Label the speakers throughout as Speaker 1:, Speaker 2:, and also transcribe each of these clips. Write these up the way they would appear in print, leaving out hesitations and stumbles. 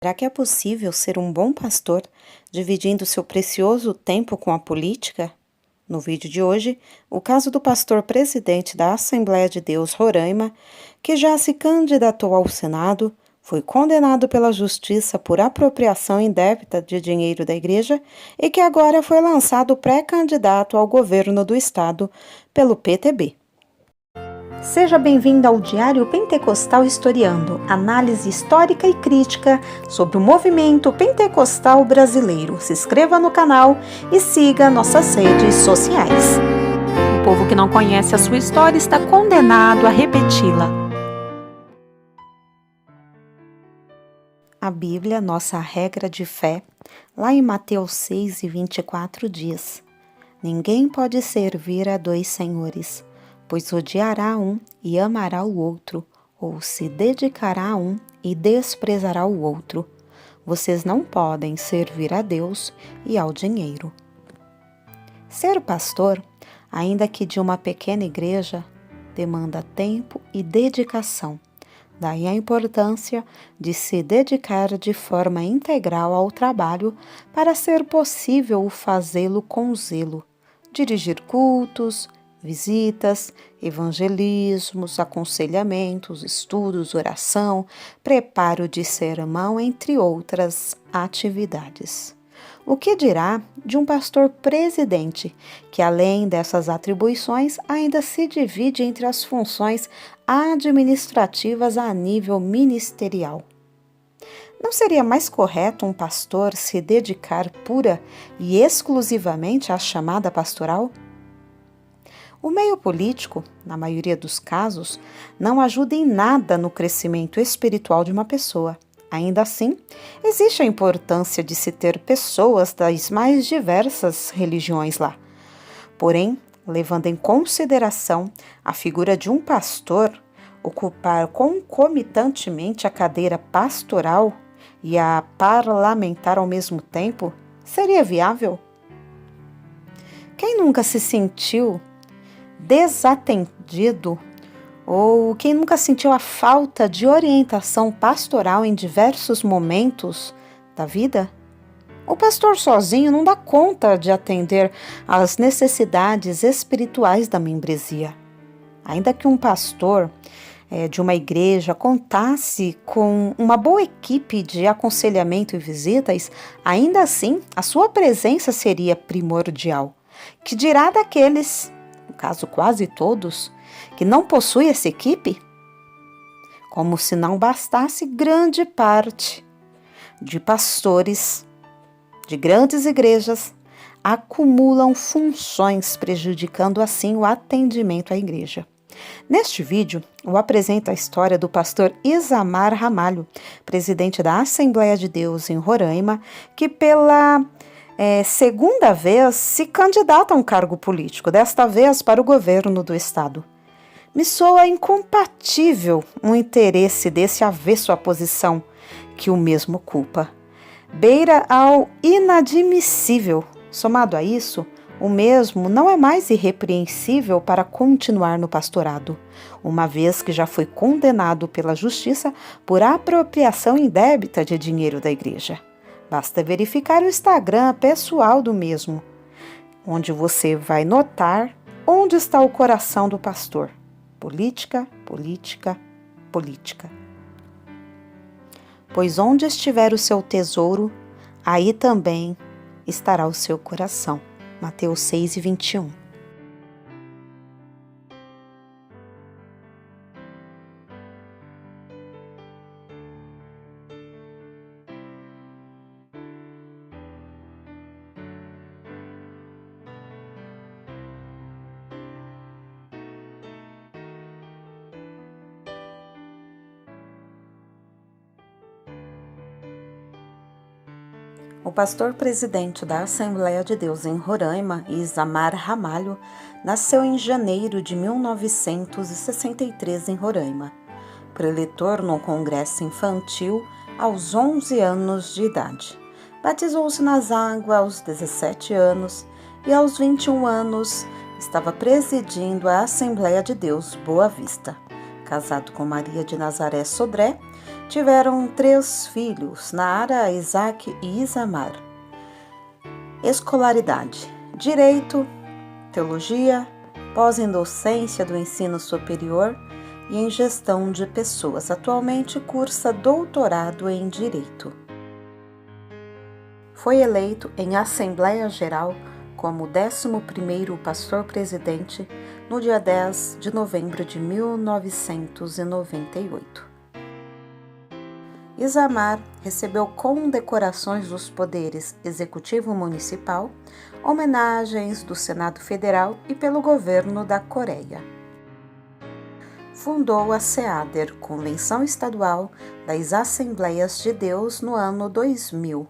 Speaker 1: Será que é possível ser um bom pastor dividindo seu precioso tempo com a política? No vídeo de hoje, o caso do pastor presidente da Assembleia de Deus Roraima, que já se candidatou ao Senado, foi condenado pela Justiça por apropriação indébita de dinheiro da igreja e que agora foi lançado pré-candidato ao governo do estado pelo PTB. Seja bem-vindo ao Diário Pentecostal Historiando, análise histórica e crítica sobre o movimento pentecostal brasileiro. Se inscreva no canal e siga nossas redes sociais. O povo que não conhece a sua história está condenado a repeti-la. A Bíblia, nossa regra de fé, lá em Mateus 6:24 diz: Ninguém pode servir a dois senhores, pois odiará um e amará o outro, ou se dedicará a um e desprezará o outro. Vocês não podem servir a Deus e ao dinheiro. Ser pastor, ainda que de uma pequena igreja, demanda tempo e dedicação. Daí a importância de se dedicar de forma integral ao trabalho para ser possível fazê-lo com zelo, dirigir cultos, visitas, evangelismos, aconselhamentos, estudos, oração, preparo de sermão, entre outras atividades. O que dirá de um pastor presidente, que além dessas atribuições ainda se divide entre as funções administrativas a nível ministerial? Não seria mais correto um pastor se dedicar pura e exclusivamente à chamada pastoral? O meio político, na maioria dos casos, não ajuda em nada no crescimento espiritual de uma pessoa. Ainda assim, existe a importância de se ter pessoas das mais diversas religiões lá. Porém, levando em consideração a figura de um pastor, ocupar concomitantemente a cadeira pastoral e a parlamentar ao mesmo tempo, seria viável? Quem nunca se sentiu desatendido ou quem nunca sentiu a falta de orientação pastoral em diversos momentos da vida? O pastor sozinho não dá conta de atender às necessidades espirituais da membresia. Ainda que um pastor de uma igreja contasse com uma boa equipe de aconselhamento e visitas, ainda assim a sua presença seria primordial. Que dirá daqueles, no caso quase todos, que não possuem essa equipe? Como se não bastasse, grande parte de pastores de grandes igrejas acumulam funções, prejudicando assim o atendimento à igreja. Neste vídeo, eu apresento a história do pastor Isamar Ramalho, presidente da Assembleia de Deus em Roraima, que pela segunda vez se candidata a um cargo político, desta vez para o governo do estado. Me soa incompatível um interesse desse avesso à posição que o mesmo ocupa. Beira ao inadmissível. Somado a isso, o mesmo não é mais irrepreensível para continuar no pastorado, uma vez que já foi condenado pela justiça por apropriação indébita de dinheiro da igreja. Basta verificar o Instagram pessoal do mesmo, onde você vai notar onde está o coração do pastor. Política, política, política. Pois onde estiver o seu tesouro, aí também estará o seu coração. Mateus 6:21. O pastor presidente da Assembleia de Deus em Roraima, Isamar Ramalho, nasceu em janeiro de 1963 em Roraima. Preletor no Congresso Infantil aos 11 anos de idade. Batizou-se nas águas aos 17 anos e aos 21 anos estava presidindo a Assembleia de Deus Boa Vista. Casado com Maria de Nazaré Sodré, Tiveram 3 filhos, Nara, Isaac e Isamar. Escolaridade: Direito, Teologia, pós em Docência do Ensino Superior e em Gestão de Pessoas. Atualmente cursa doutorado em Direito. Foi eleito em Assembleia Geral como 11º pastor-presidente no dia 10 de novembro de 1998. Isamar recebeu condecorações dos poderes Executivo Municipal, homenagens do Senado Federal e pelo governo da Coreia. Fundou a SEADER, Convenção Estadual das Assembleias de Deus, no ano 2000.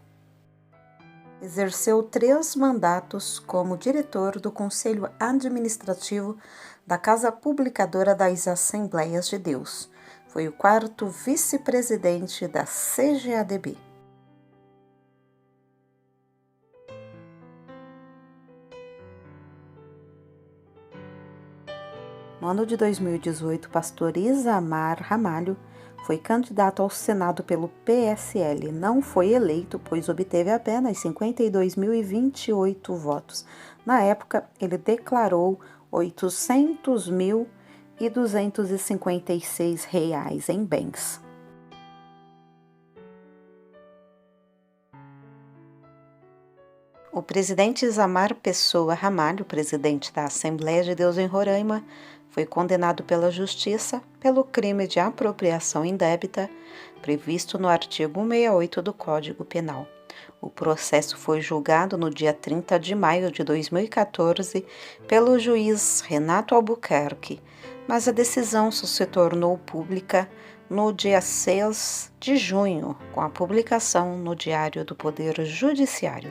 Speaker 1: Exerceu 3 mandatos como diretor do Conselho Administrativo da Casa Publicadora das Assembleias de Deus. Foi o 4º vice-presidente da CGADB. No ano de 2018, pastor Isamar Ramalho foi candidato ao Senado pelo PSL. Não foi eleito, pois obteve apenas 52.028 votos. Na época, ele declarou R$ 800.256 em bens. O presidente Isamar Pessoa Ramalho, presidente da Assembleia de Deus em Roraima, foi condenado pela Justiça pelo crime de apropriação indébita previsto no artigo 168 do Código Penal. O processo foi julgado no dia 30 de maio de 2014 pelo juiz Renato Albuquerque, mas a decisão só se tornou pública no dia 6 de junho, com a publicação no Diário do Poder Judiciário.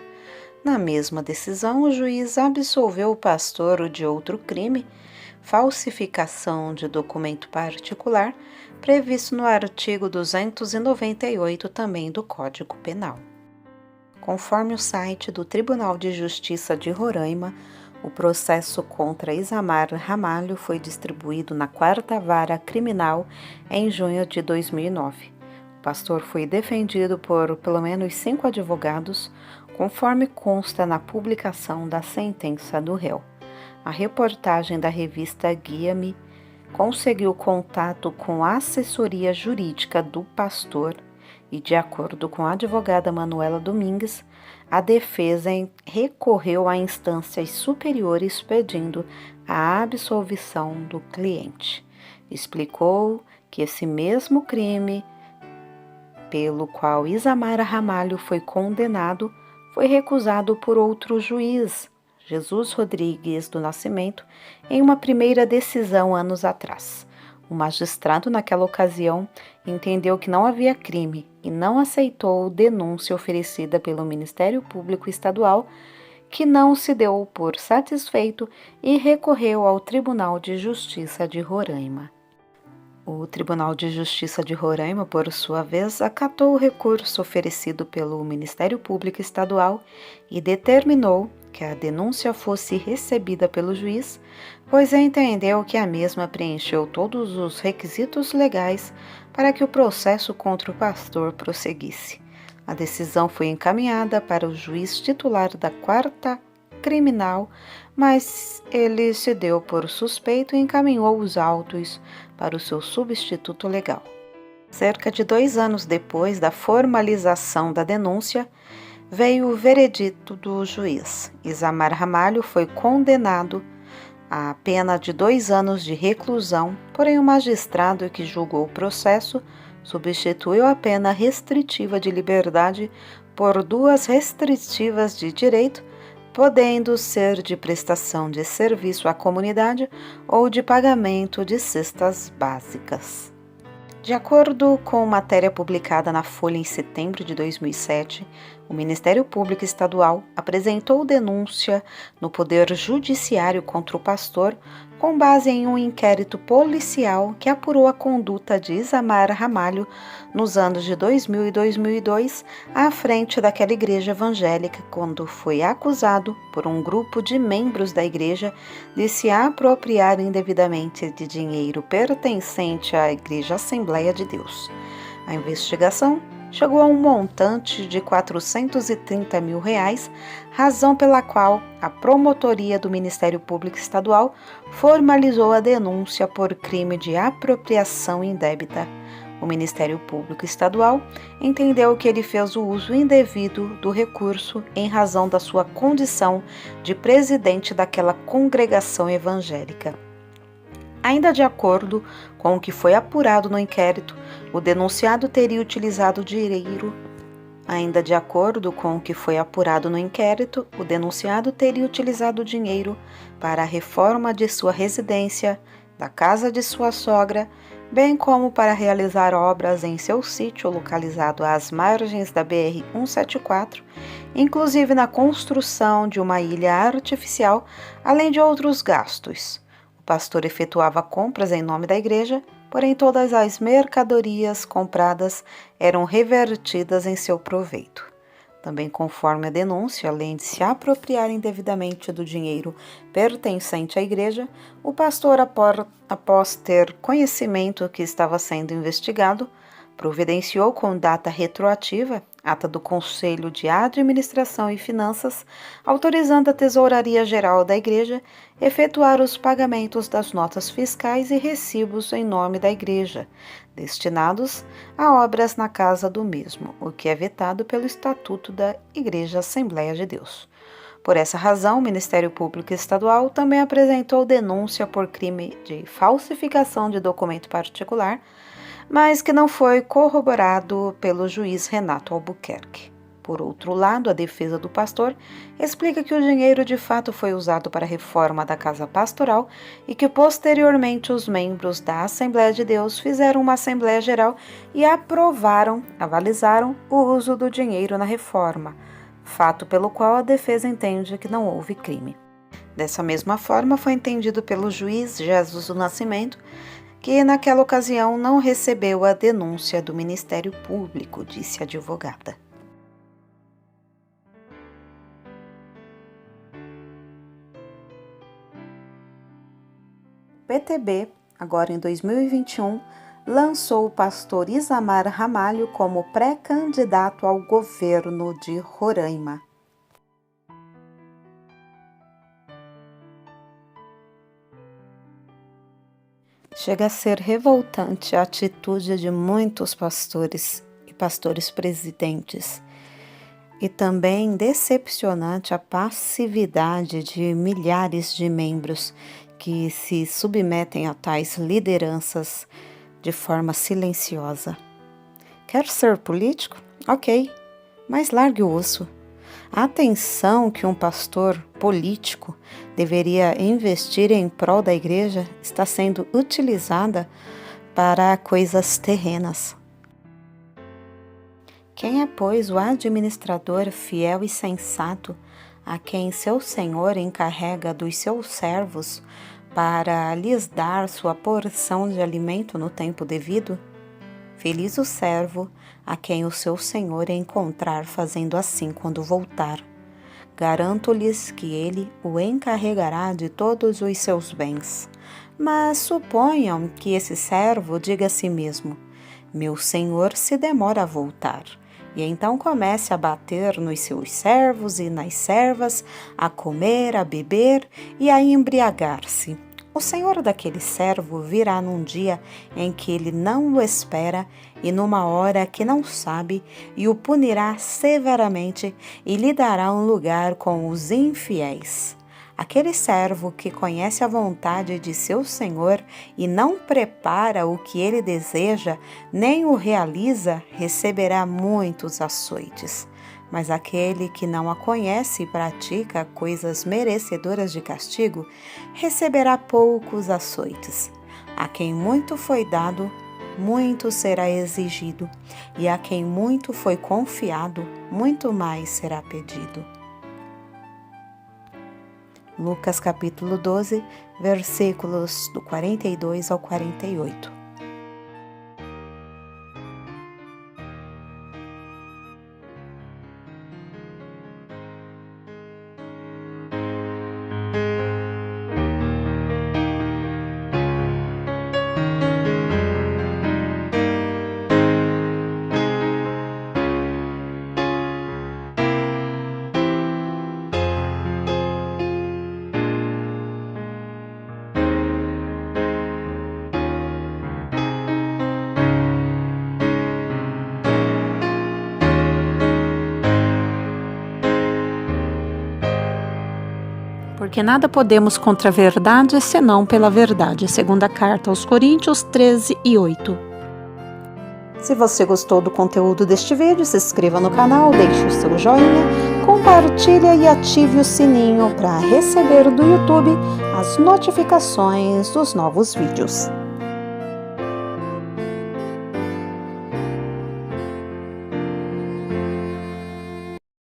Speaker 1: Na mesma decisão, o juiz absolveu o pastor de outro crime, falsificação de documento particular, previsto no artigo 298 também do Código Penal. Conforme o site do Tribunal de Justiça de Roraima, o processo contra Isamar Ramalho foi distribuído na 4ª Vara Criminal em junho de 2009. O pastor foi defendido por pelo menos 5 advogados, conforme consta na publicação da sentença do réu. A reportagem da revista Guia-me conseguiu contato com a assessoria jurídica do pastor e, de acordo com a advogada Manuela Domingues, a defesa recorreu a instâncias superiores pedindo a absolvição do cliente. Explicou que esse mesmo crime pelo qual Isamar Ramalho foi condenado foi recusado por outro juiz, Jesus Rodrigues do Nascimento, em uma primeira decisão anos atrás. O magistrado, naquela ocasião, entendeu que não havia crime e não aceitou denúncia oferecida pelo Ministério Público Estadual, que não se deu por satisfeito e recorreu ao Tribunal de Justiça de Roraima. O Tribunal de Justiça de Roraima, por sua vez, acatou o recurso oferecido pelo Ministério Público Estadual e determinou que a denúncia fosse recebida pelo juiz, pois entendeu que a mesma preencheu todos os requisitos legais para que o processo contra o pastor prosseguisse. A decisão foi encaminhada para o juiz titular da 4ª Criminal, mas ele se deu por suspeito e encaminhou os autos para o seu substituto legal. Cerca de 2 anos depois da formalização da denúncia, veio o veredito do juiz. Isamar Ramalho foi condenado a pena de 2 anos de reclusão, porém o magistrado que julgou o processo substituiu a pena restritiva de liberdade por 2 restritivas de direito, podendo ser de prestação de serviço à comunidade ou de pagamento de cestas básicas. De acordo com matéria publicada na Folha em setembro de 2007, o Ministério Público Estadual apresentou denúncia no Poder Judiciário contra o pastor com base em um inquérito policial que apurou a conduta de Isamar Ramalho nos anos de 2000 e 2002 à frente daquela igreja evangélica, quando foi acusado por um grupo de membros da igreja de se apropriar indevidamente de dinheiro pertencente à Igreja Assembleia de Deus. A investigação chegou a um montante de R$ 430 mil, razão pela qual a Promotoria do Ministério Público Estadual formalizou a denúncia por crime de apropriação indébita. O Ministério Público Estadual entendeu que ele fez o uso indevido do recurso em razão da sua condição de presidente daquela congregação evangélica. Ainda de acordo com o que foi apurado no inquérito, o denunciado teria utilizado dinheiro para a reforma de sua residência, da casa de sua sogra, bem como para realizar obras em seu sítio localizado às margens da BR-174, inclusive na construção de uma ilha artificial, além de outros gastos. O pastor efetuava compras em nome da igreja, porém todas as mercadorias compradas eram revertidas em seu proveito. Também conforme a denúncia, além de se apropriar indevidamente do dinheiro pertencente à igreja, o pastor, após ter conhecimento que estava sendo investigado, providenciou com data retroativa ata do Conselho de Administração e Finanças, autorizando a Tesouraria Geral da Igreja efetuar os pagamentos das notas fiscais e recibos em nome da Igreja, destinados a obras na casa do mesmo, o que é vetado pelo Estatuto da Igreja Assembleia de Deus. Por essa razão, o Ministério Público Estadual também apresentou denúncia por crime de falsificação de documento particular, mas que não foi corroborado pelo juiz Renato Albuquerque. Por outro lado, a defesa do pastor explica que o dinheiro de fato foi usado para a reforma da casa pastoral e que posteriormente os membros da Assembleia de Deus fizeram uma Assembleia Geral e avalizaram o uso do dinheiro na reforma, fato pelo qual a defesa entende que não houve crime. Dessa mesma forma, foi entendido pelo juiz Jesus do Nascimento que naquela ocasião não recebeu a denúncia do Ministério Público, disse a advogada. O PTB, agora em 2021, lançou o pastor Isamar Ramalho como pré-candidato ao governo de Roraima. Chega a ser revoltante a atitude de muitos pastores e pastores presidentes, e também decepcionante a passividade de milhares de membros que se submetem a tais lideranças de forma silenciosa. Quer ser político? Ok, mas largue o osso. A atenção que um pastor político deveria investir em prol da igreja está sendo utilizada para coisas terrenas. Quem é, pois, o administrador fiel e sensato a quem seu senhor encarrega dos seus servos para lhes dar sua porção de alimento no tempo devido? Feliz o servo a quem o seu senhor encontrar fazendo assim quando voltar. Garanto-lhes que ele o encarregará de todos os seus bens. Mas suponham que esse servo diga a si mesmo: meu senhor se demora a voltar. E então comece a bater nos seus servos e nas servas, a comer, a beber e a embriagar-se. O senhor daquele servo virá num dia em que ele não o espera e numa hora que não sabe, e o punirá severamente e lhe dará um lugar com os infiéis. Aquele servo que conhece a vontade de seu senhor e não prepara o que ele deseja, nem o realiza, receberá muitos açoites. Mas aquele que não a conhece e pratica coisas merecedoras de castigo, receberá poucos açoites. A quem muito foi dado, muito será exigido, e a quem muito foi confiado, muito mais será pedido. Lucas capítulo 12, versículos do 42 ao 48. porque nada podemos contra a verdade, senão pela verdade. Segunda carta aos Coríntios 13:8. Se você gostou do conteúdo deste vídeo, se inscreva no canal, deixe o seu joinha, compartilhe e ative o sininho para receber do YouTube as notificações dos novos vídeos.